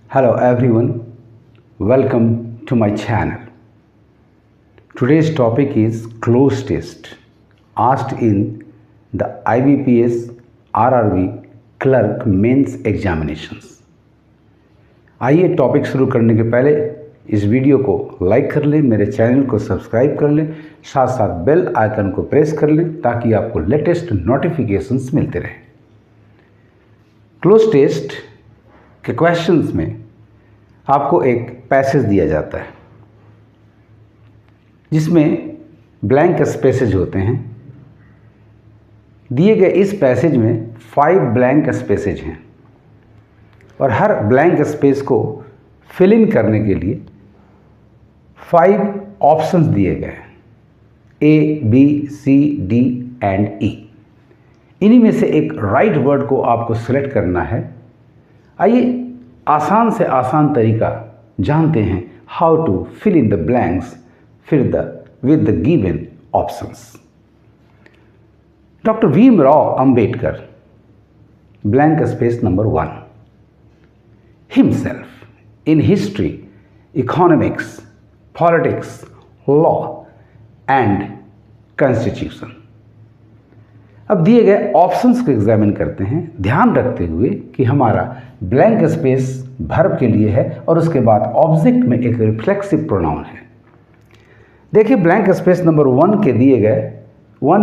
Hello everyone, welcome to my channel. Today's topic is close test asked in the IBPS RRB clerk mains examinations. आइए topic शुरू करने के पहले इस video को लाइक कर लें, मेरे चैनल को सब्सक्राइब कर लें, साथ साथ बेल आइकन को प्रेस कर लें ताकि आपको लेटेस्ट नोटिफिकेशंस मिलते रहें। क्लोज टेस्ट के क्वेश्चंस में आपको एक पैसेज दिया जाता है जिसमें ब्लैंक स्पेसेज होते हैं। दिए गए इस पैसेज में 5 ब्लैंक स्पेसेज हैं और हर ब्लैंक स्पेस को फिल इन करने के लिए 5 ऑप्शंस दिए गए हैं, A, B, C, D and E। इन्हीं में से एक राइट वर्ड को आपको सिलेक्ट करना है। आइए आसान से आसान तरीका जानते हैं, how to fill in the blanks with the given options. Doctor Bhimrao Ambedkar, blank space number 1, himself in history, economics, politics, law and constitution. अब दिए गए ऑप्शंस को एग्जामिन करते हैं, ध्यान रखते हुए कि हमारा ब्लैंक स्पेस वर्ब के लिए है और उसके बाद ऑब्जेक्ट में एक रिफ्लेक्सिव प्रोनाउन है। देखिए ब्लैंक स्पेस नंबर 1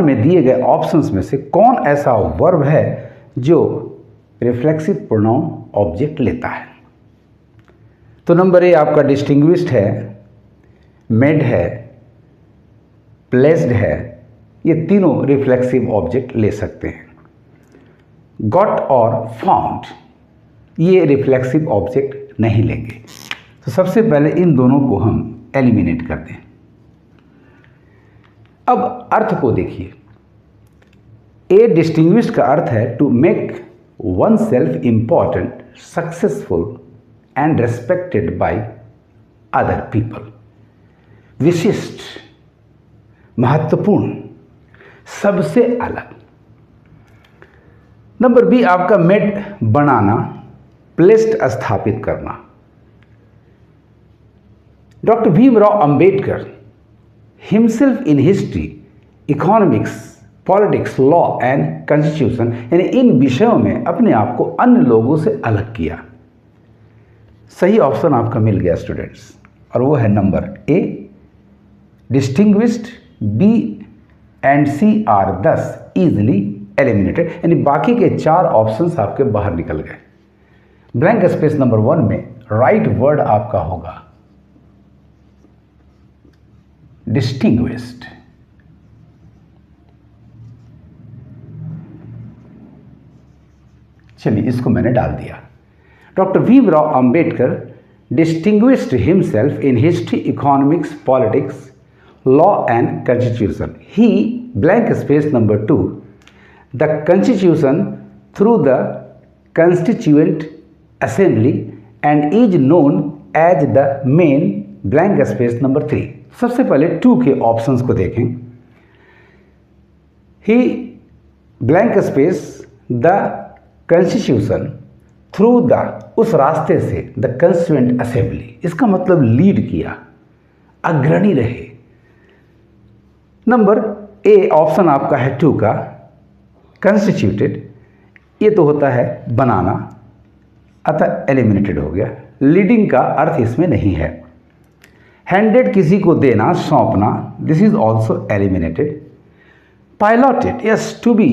में दिए गए ऑप्शंस में से कौन ऐसा वर्ब है जो रिफ्लेक्सिव प्रोनाउन ऑब्जेक्ट लेता है। तो नंबर A आपका डिस्टिंग्विश्ड है, मेड है, प्लेस्ड है, ये तीनों रिफ्लेक्सिव ऑब्जेक्ट ले सकते हैं। गॉट और फाउंड ये रिफ्लेक्सिव ऑब्जेक्ट नहीं लेंगे। तो सबसे पहले इन दोनों को हम एलिमिनेट कर दें। अब अर्थ को देखिए। ए डिस्टिंग्विश्ड का अर्थ है to make one self important, successful and respected by other people. विशिष्ट, महत्वपूर्ण, सबसे अलग। नंबर B आपका मेड बनाना, प्लेस्ड स्थापित करना। Doctor Bhimrao Ambedkar himself in history, economics, politics, law and constitution, यानी इन विषयों में अपने आप को अन्य लोगों से अलग किया। सही ऑप्शन आपका मिल गया स्टूडेंट्स, और वो है number A distinguished. B and C are these easily eliminated, यानी बाकी के 4 ऑप्शंस आपके बाहर निकल गए। ब्लैंक स्पेस नंबर 1 में राइट वर्ड आपका होगा डिस्टिंग्विश्ड। चलिए इसको मैंने डाल दिया। Doctor Bhimrao Ambedkar distinguished himself in history, economics, politics, law and constitution. He blank space number 2 the constitution through the constituent assembly and is known as the main blank space number 3। सबसे पहले 2 के ऑप्शंस को देखें। He blank space the constitution through the, उस रास्ते से, the constituent assembly, इसका मतलब लीड किया, अग्रणी रहे। नंबर A ऑप्शन आपका है 2 का कंस्टिट्यूटेड, ये तो होता है बनाना, अतः एलिमिनेटेड हो गया। लीडिंग का अर्थ इसमें नहीं है। हैंडेड किसी को देना, सौंपना, this is also eliminated. Piloted, yes, to be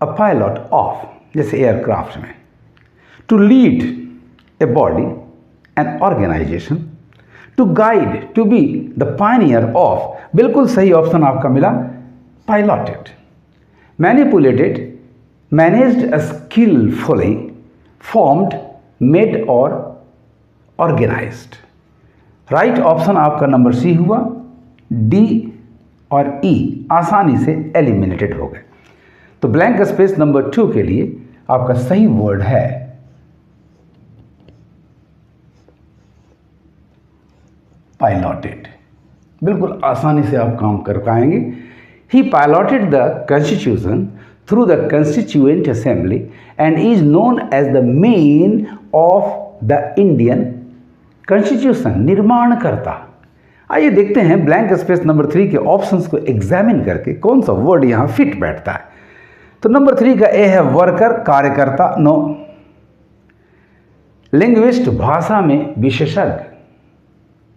a pilot of, जैसे एयरक्राफ्ट में। To lead a body, an organisation. To guide, to be the pioneer of, बिल्कुल सही ऑप्शन आपका मिला, piloted. Manipulated, managed skilfully, formed, made और organised. Right option आपका number C हुआ। D और E आसानी से एलिमिनेटेड हो गए। तो ब्लैंक स्पेस नंबर 2 के लिए आपका सही वर्ड है पायलटेड। बिल्कुल आसानी से आप काम कर पाएंगे। He piloted the constitution through the constituent assembly and is known as the main of the Indian constitution, निर्माण करता। आइए देखते हैं ब्लैंक स्पेस नंबर 3 के ऑप्शंस को एग्जामिन करके कौन सा वर्ड यहाँ फिट बैठता है। तो नंबर 3 का ए है वर्कर, कार्यकर्ता, नो। लिंग्विस्ट, भाषा में विशेषज्ञ,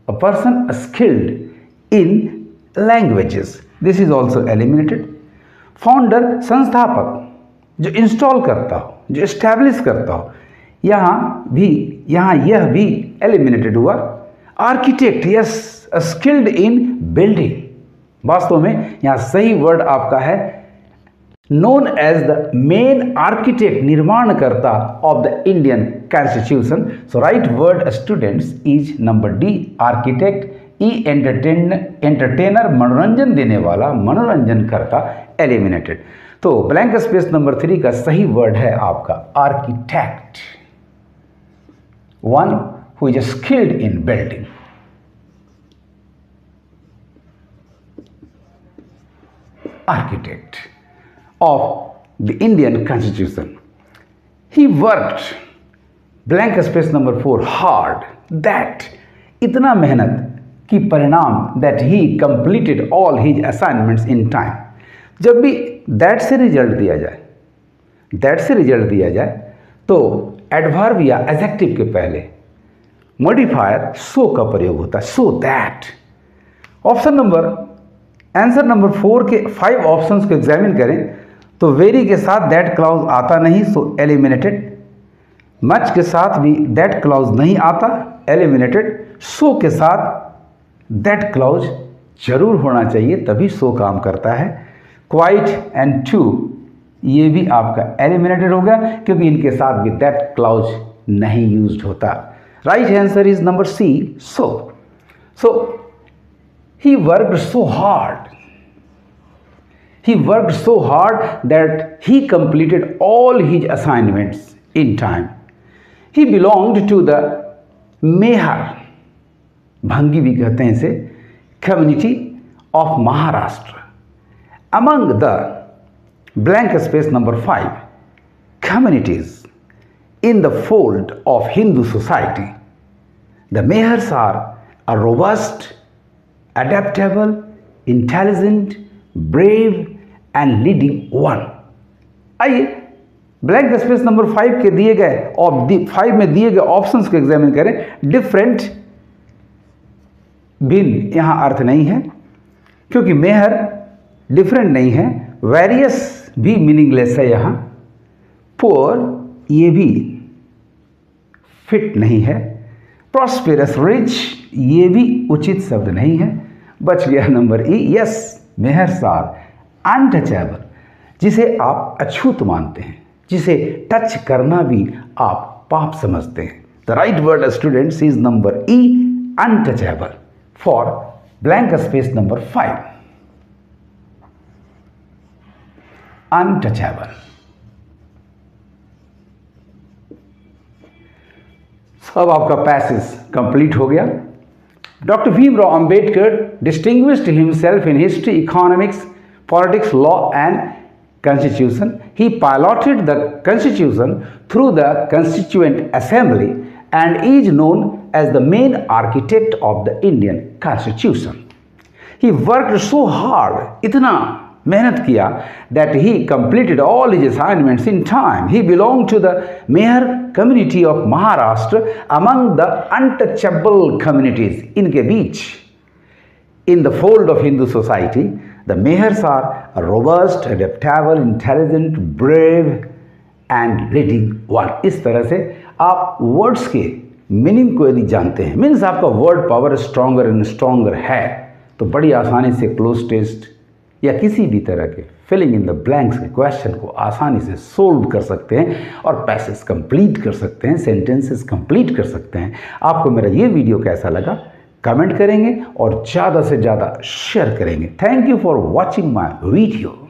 a person skilled in languages, this is also eliminated. Founder, संस्थापक, जो इंस्टॉल करता हो, जो एस्टैब्लिश करता हो, यहाँ यह भी एलिमिनेटेड हुआ। Architect, yes, skilled in building, वास्तव में यहाँ सही वर्ड आपका है known as the main architect, निर्माणकर्ता of the Indian constitution. So right word students is number D, architect. E, entertainer, मनोरंजन देने वाला, मनोरंजन करता, एलिमिनेटेड। तो ब्लैंक स्पेस नंबर 3 का सही वर्ड है आपका architect, one who is skilled in building. Architect of the Indian Constitution. He worked, blank space number 4, hard, that, इतना मेहनत की परिणाम, that he completed all his assignments in time। जब भी that से रिजल्ट दिया जाए तो एडवर्ब या एडजेक्टिव के पहले मॉडिफायर सो का प्रयोग होता है, सो दैट। आंसर नंबर 4 के 5 ऑप्शंस को एग्जामिन करें तो वेरी के साथ दैट क्लाउज आता नहीं, सो एलिमिनेटेड। मच के साथ भी दैट क्लाउज नहीं आता, एलिमिनेटेड। सो के साथ दैट क्लाउज जरूर होना चाहिए, तभी सो काम करता है। क्वाइट एंड टू, ये भी आपका एलिमिनेटेड हो गया क्योंकि इनके साथ भी दैट क्लाउज नहीं यूज्ड होता। Right answer is number C, so he worked so hard that he completed all his assignments in time। He belonged to the Mehar, भंगी भी कहते हैं इसे, community of Maharashtra। Among the blank space number 5 communities in the fold of Hindu society, the Mehars are a robust, adaptable, intelligent, brave and leading one। आइए blank space number 5 के दिए गए और 5 में दिए गए ऑप्शंस को एग्जामिन करें। डिफरेंट, भिन्न, यहाँ अर्थ नहीं है क्योंकि मेहर डिफरेंट नहीं है। वेरियस भी मीनिंगलेस है यहाँ। पुअर, ये भी फिट नहीं है। प्रॉस्पेरस, रिच, ये भी उचित शब्द नहीं है। बच गया number E, yes, Mahars are untouchable, जिसे आप अछूत मानते हैं, जिसे टच करना भी आप पाप समझते हैं। The right word students is number E, untouchable, for blank space number 5, untouchable. अब आपका पैसेज कंप्लीट हो गया। Dr. Bhimrao Ambedkar distinguished himself in history, economics, politics, law and constitution. He piloted the constitution through the Constituent Assembly and is known as the main architect of the Indian Constitution. He worked so hard, इतना मेहनत किया, that he completed all his assignments in time. He belonged to the Mehar community of Maharashtra, among the untouchable communities, इनके बीच, in the fold of Hindu society, the Mehars are robust, adaptable, intelligent, brave and leading one। इस तरह से आप words के meaning को यदि जानते हैं, मीन्स आपका word power stronger and stronger है, तो बड़ी आसानी से क्लोज टेस्ट या किसी भी तरह के फिलिंग इन द ब्लैंक्स के क्वेश्चन को आसानी से सोल्व कर सकते हैं और पैसेज कंप्लीट कर सकते हैं, सेंटेंसेस कंप्लीट कर सकते हैं। आपको मेरा ये वीडियो कैसा लगा कमेंट करेंगे और ज़्यादा से ज़्यादा शेयर करेंगे। Thank you for watching my video.